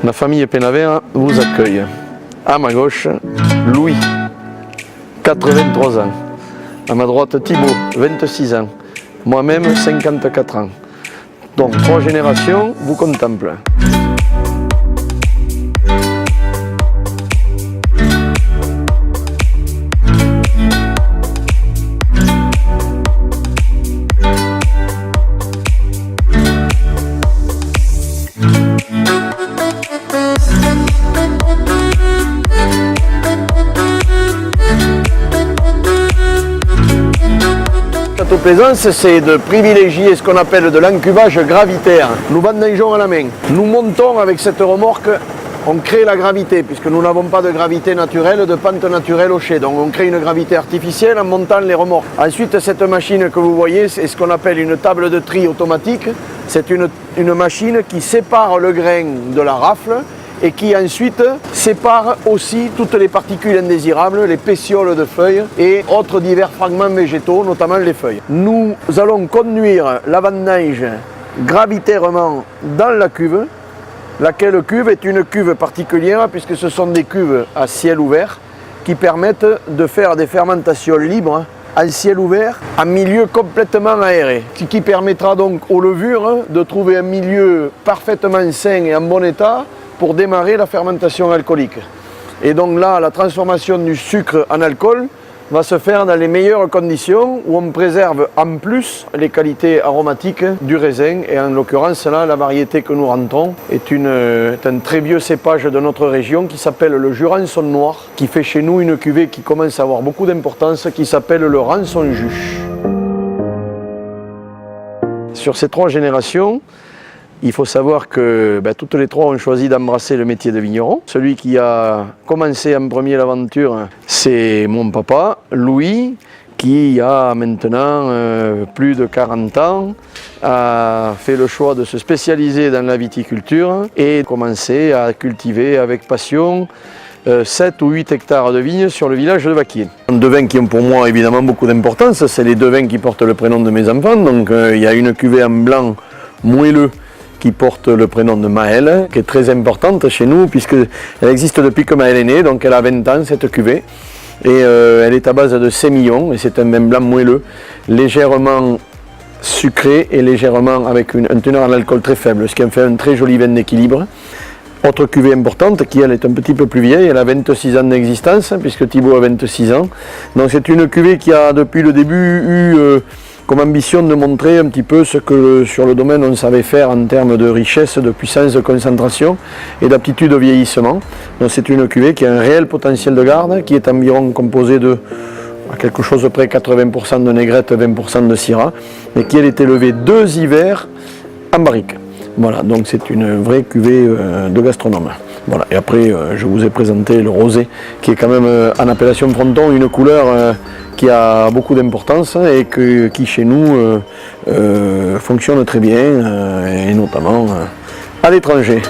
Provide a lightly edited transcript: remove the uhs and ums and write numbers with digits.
La famille Penavera vous accueille. À ma gauche, Louis, 83 ans. À ma droite, Thibaut, 26 ans. Moi-même, 54 ans. Donc, 3 générations vous contemplent. Château Plaisance, c'est de privilégier ce qu'on appelle de l'encuvage gravitaire. Nous vendangeons à la main. Nous montons avec cette remorque, on crée la gravité, puisque nous n'avons pas de gravité naturelle, de pente naturelle au chai. Donc on crée une gravité artificielle en montant les remorques. Ensuite, cette machine que vous voyez, c'est ce qu'on appelle une table de tri automatique. C'est une machine qui sépare le grain de la rafle et qui ensuite sépare aussi toutes les particules indésirables, les pétioles de feuilles et autres divers fragments végétaux, notamment les feuilles. Nous allons conduire la vendange gravitairement dans la cuve, laquelle cuve est une cuve particulière puisque ce sont des cuves à ciel ouvert qui permettent de faire des fermentations libres en ciel ouvert, en milieu complètement aéré, ce qui permettra donc aux levures de trouver un milieu parfaitement sain et en bon état pour démarrer la fermentation alcoolique. Et donc là, la transformation du sucre en alcool va se faire dans les meilleures conditions où on préserve en plus les qualités aromatiques du raisin. Et en l'occurrence, là, la variété que nous rentrons est un très vieux cépage de notre région qui s'appelle le Jurançon noir, qui fait chez nous une cuvée qui commence à avoir beaucoup d'importance, qui s'appelle le Rançon Juche. Sur ces 3 générations, il faut savoir que toutes les 3 ont choisi d'embrasser le métier de vigneron. Celui qui a commencé en premier l'aventure, c'est mon papa, Louis, qui a maintenant plus de 40 ans, a fait le choix de se spécialiser dans la viticulture et commencer à cultiver avec passion 7 ou 8 hectares de vignes sur le village de Vacquier. 2 vins qui ont pour moi évidemment beaucoup d'importance, c'est les 2 vins qui portent le prénom de mes enfants. Donc il y a une cuvée en blanc moelleux qui porte le prénom de Maëlle, qui est très importante chez nous, puisqu'elle existe depuis que Maëlle est née, donc elle a 20 ans cette cuvée. Et elle est à base de sémillon, et c'est un vin blanc moelleux, légèrement sucré et légèrement avec un teneur en alcool très faible, ce qui en fait un très joli vin d'équilibre. Autre cuvée importante, qui elle est un petit peu plus vieille, elle a 26 ans d'existence, puisque Thibaut a 26 ans. Donc c'est une cuvée qui a depuis le début eu comme ambition de montrer un petit peu ce que sur le domaine on savait faire en termes de richesse, de puissance, de concentration et d'aptitude au vieillissement. Donc c'est une cuvée qui a un réel potentiel de garde, qui est environ composée de à quelque chose de près 80% de négrette, 20% de syrah, et qui elle est élevée 2 hivers en barrique. Voilà, donc c'est une vraie cuvée de gastronome. Voilà, et après je vous ai présenté le rosé, qui est quand même en appellation fronton une couleur qui a beaucoup d'importance et qui chez nous fonctionne très bien, et notamment à l'étranger.